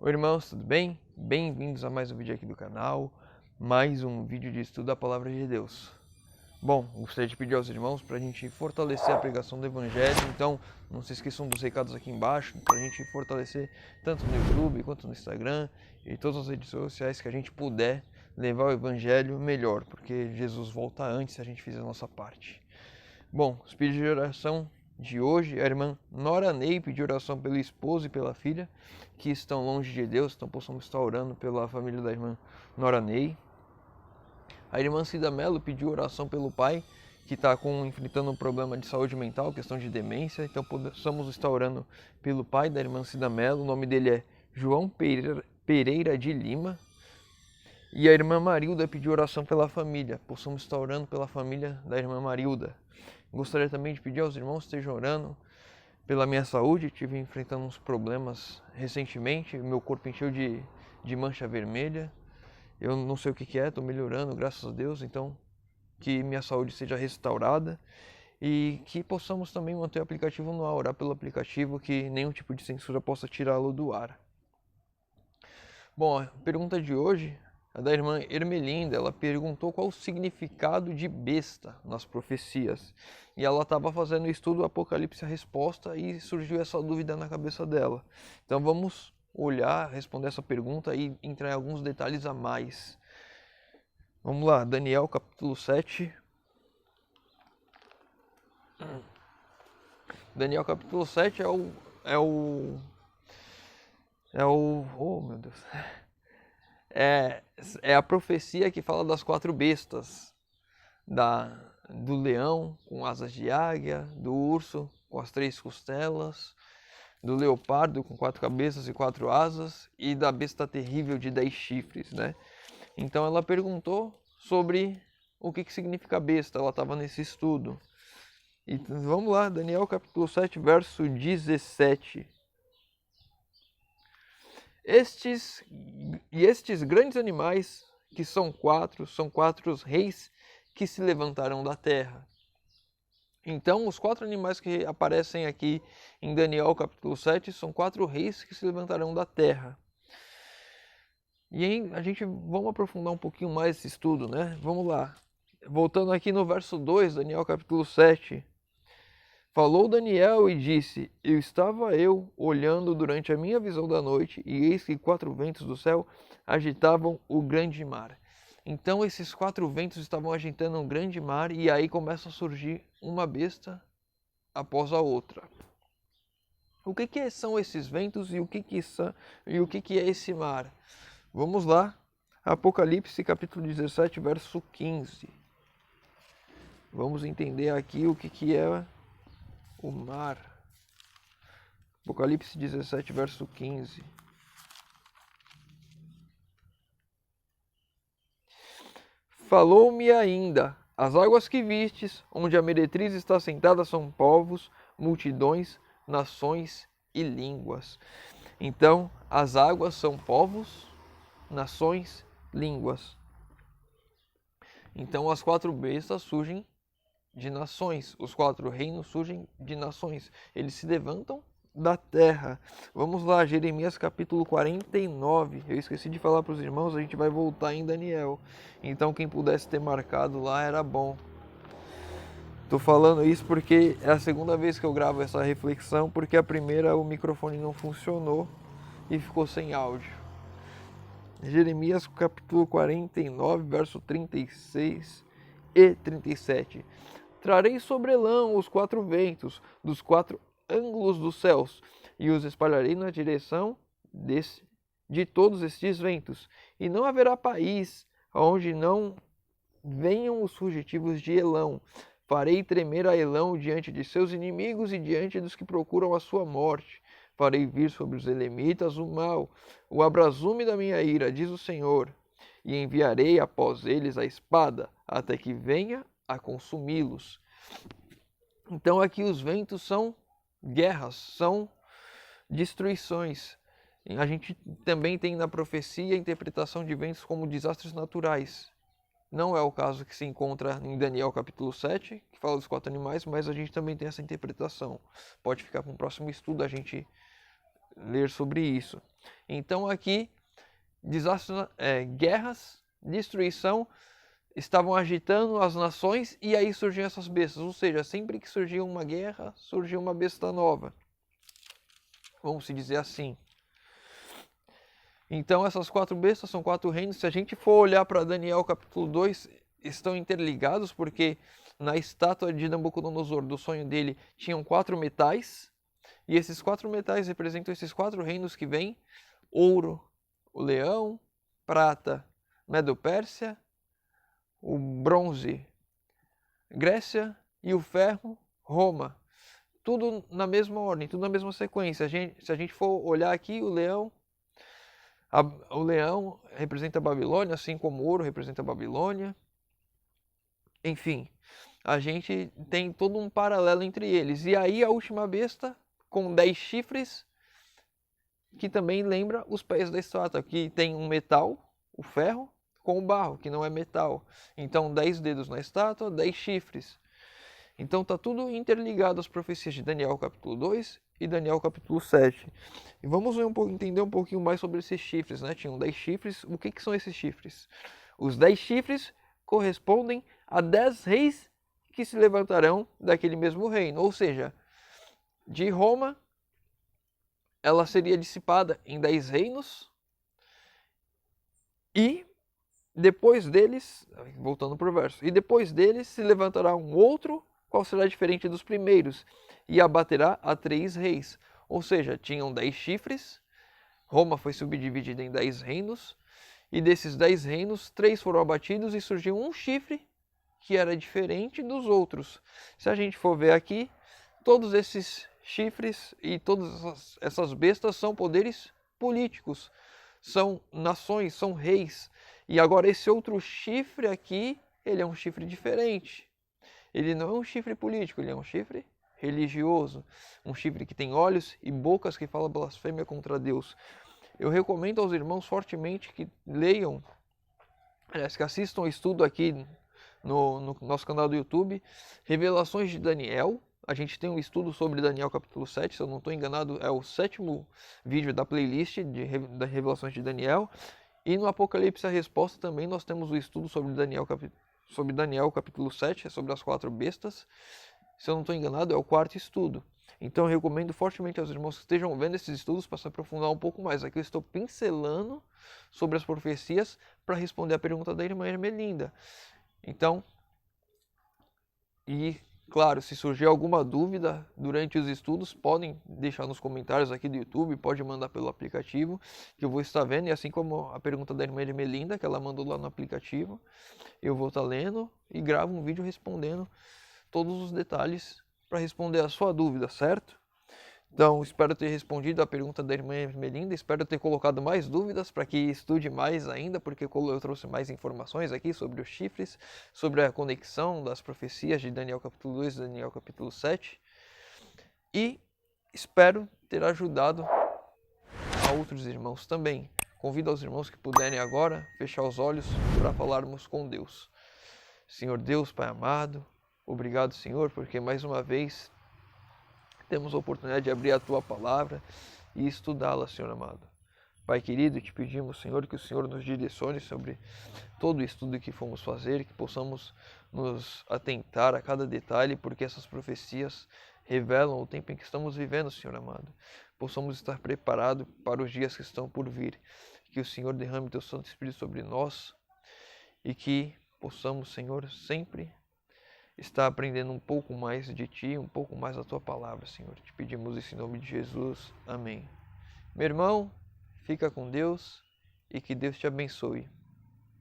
Oi irmãos, tudo bem? Bem-vindos a mais um vídeo aqui do canal, mais um vídeo de estudo da Palavra de Deus. Bom, gostaria de pedir aos irmãos para a gente fortalecer a pregação do Evangelho, então não se esqueçam dos recados aqui embaixo, para a gente fortalecer tanto no YouTube quanto no Instagram e todas as redes sociais que a gente puder levar o Evangelho melhor, porque Jesus volta antes se a gente fizer a nossa parte. Bom, os pedidos de oração de hoje, a irmã Nora Ney pediu oração pelo esposo e pela filha, que estão longe de Deus, então possamos estar orando pela família da irmã Nora Ney. A irmã Cida Mello pediu oração pelo pai, que está enfrentando um problema de saúde mental, questão de demência, então possamos estar orando pelo pai da irmã Cida Mello, o nome dele é João Pereira de Lima. E a irmã Marilda pediu oração pela família, possamos estar orando pela família da irmã Marilda. Gostaria também de pedir aos irmãos que estejam orando pela minha saúde. Estive enfrentando uns problemas recentemente, meu corpo encheu de mancha vermelha. Eu não sei o que é, estou melhorando, graças a Deus. Então, que minha saúde seja restaurada e que possamos também manter o aplicativo no ar, orar pelo aplicativo, que nenhum tipo de censura possa tirá-lo do ar. Bom, a pergunta de hoje é da irmã Ermelinda. Ela perguntou qual o significado de besta nas profecias. E ela estava fazendo o estudo Apocalipse a Resposta e surgiu essa dúvida na cabeça dela. Então vamos olhar, responder essa pergunta e entrar em alguns detalhes a mais. Vamos lá, Daniel capítulo 7. Daniel capítulo 7 oh meu Deus. É a profecia que fala das 4 bestas, do leão com asas de águia, do urso com as 3 costelas, do leopardo com 4 cabeças e 4 asas e da besta terrível de 10 chifres, né? Então ela perguntou sobre o que significa besta, ela estava nesse estudo. E vamos lá, Daniel capítulo 7, verso 17. Estes grandes animais, que são 4 reis que se levantarão da terra. Então, os 4 animais que aparecem aqui em Daniel capítulo 7 são 4 reis que se levantarão da terra. E aí, vamos aprofundar um pouquinho mais esse estudo, né? Vamos lá. Voltando aqui no verso 2, Daniel capítulo 7. Falou Daniel e disse: estava olhando durante a minha visão da noite, e eis que 4 ventos do céu agitavam o grande mar. Então esses 4 ventos estavam agitando um grande mar, e aí começa a surgir uma besta após a outra. O que são esses ventos e o que é esse mar? Vamos lá, Apocalipse capítulo 17, verso 15. Vamos entender aqui o que é o mar. Apocalipse 17, verso 15. Falou-me ainda: as águas que vistes, onde a meretriz está sentada, são povos, multidões, nações e línguas. Então, as águas são povos, nações, línguas. Então, as 4 bestas surgem de nações, os 4 reinos surgem de nações. Eles se levantam da terra. Vamos lá, Jeremias capítulo 49. Eu esqueci de falar para os irmãos, a gente vai voltar em Daniel. Então quem pudesse ter marcado lá era bom. Tô falando isso porque é a segunda vez que eu gravo essa reflexão, porque a primeira o microfone não funcionou e ficou sem áudio. Jeremias capítulo 49, verso 36 e 37. Trarei sobre Elão os 4 ventos dos 4 ângulos dos céus, e os espalharei na direção de todos estes ventos. E não haverá país onde não venham os fugitivos de Elão. Farei tremer a Elão diante de seus inimigos e diante dos que procuram a sua morte. Farei vir sobre os elemitas o mal, o abrazume da minha ira, diz o Senhor. E enviarei após eles a espada, até que venha a consumi-los. Então aqui os ventos são guerras, são destruições. A gente também tem na profecia a interpretação de ventos como desastres naturais. Não é o caso que se encontra em Daniel capítulo 7, que fala dos 4 animais, mas a gente também tem essa interpretação. Pode ficar para um próximo estudo a gente ler sobre isso. Então aqui, guerras, destruição, estavam agitando as nações e aí surgiam essas bestas. Ou seja, sempre que surgia uma guerra, surgia uma besta nova. Vamos se dizer assim. Então essas 4 bestas são 4 reinos. Se a gente for olhar para Daniel capítulo 2, estão interligados porque na estátua de Nabucodonosor, do sonho dele, tinham 4 metais. E esses 4 metais representam esses 4 reinos que vêm: ouro, o leão, prata, Medo-Pérsia, o bronze, Grécia, e o ferro, Roma. Tudo na mesma ordem, tudo na mesma sequência. Se a gente for olhar aqui, o leão representa a Babilônia, assim como o ouro representa a Babilônia. Enfim, a gente tem todo um paralelo entre eles. E aí a última besta, com 10 chifres, que também lembra os pés da estátua, que tem um metal, o ferro, com o barro, que não é metal. Então 10 dedos na estátua, 10 chifres. Então está tudo interligado às profecias de Daniel capítulo 2 e Daniel capítulo 7. E vamos ver entender um pouquinho mais sobre esses chifres, né? Tinham 10 chifres. O que são esses chifres? Os 10 chifres correspondem a 10 reis que se levantarão daquele mesmo reino. Ou seja, de Roma, ela seria dissipada em 10 reinos. E depois deles, voltando para o verso, e depois deles se levantará um outro, qual será diferente dos primeiros, e abaterá a 3 reis. Ou seja, tinham 10 chifres, Roma foi subdividida em 10 reinos, e desses 10 reinos, 3 foram abatidos e surgiu um chifre que era diferente dos outros. Se a gente for ver aqui, todos esses chifres e todas essas bestas são poderes políticos, são nações, são reis. E agora esse outro chifre aqui, ele é um chifre diferente. Ele não é um chifre político, ele é um chifre religioso. Um chifre que tem olhos e bocas que falam blasfêmia contra Deus. Eu recomendo aos irmãos fortemente que leiam, que assistam o estudo aqui no nosso canal do YouTube, Revelações de Daniel. A gente tem um estudo sobre Daniel capítulo 7, se eu não estou enganado, é o 7º vídeo da playlist das Revelações de Daniel. E no Apocalipse a Resposta também nós temos o estudo sobre Daniel capítulo 7, sobre as 4 bestas. Se eu não estou enganado, é o 4º estudo. Então eu recomendo fortemente aos irmãos que estejam vendo esses estudos para se aprofundar um pouco mais. Aqui eu estou pincelando sobre as profecias para responder a pergunta da irmã Ermelinda. Então, e claro, se surgir alguma dúvida durante os estudos, podem deixar nos comentários aqui do YouTube, pode mandar pelo aplicativo, que eu vou estar vendo, e assim como a pergunta da irmã Ermelinda, que ela mandou lá no aplicativo, eu vou estar lendo e gravo um vídeo respondendo todos os detalhes para responder a sua dúvida, certo? Então, espero ter respondido a pergunta da irmã Ermelinda, espero ter colocado mais dúvidas para que estude mais ainda, porque eu trouxe mais informações aqui sobre os chifres, sobre a conexão das profecias de Daniel capítulo 2 e Daniel capítulo 7. E espero ter ajudado a outros irmãos também. Convido aos irmãos que puderem agora fechar os olhos para falarmos com Deus. Senhor Deus, Pai amado, obrigado, Senhor, porque mais uma vez temos a oportunidade de abrir a Tua Palavra e estudá-la, Senhor amado. Pai querido, te pedimos, Senhor, que o Senhor nos direcione sobre todo o estudo que fomos fazer, que possamos nos atentar a cada detalhe, porque essas profecias revelam o tempo em que estamos vivendo, Senhor amado. Possamos estar preparados para os dias que estão por vir. Que o Senhor derrame Teu Santo Espírito sobre nós e que possamos, Senhor, sempre está aprendendo um pouco mais de Ti, um pouco mais da Tua Palavra, Senhor. Te pedimos isso em nome de Jesus. Amém. Meu irmão, fica com Deus e que Deus te abençoe.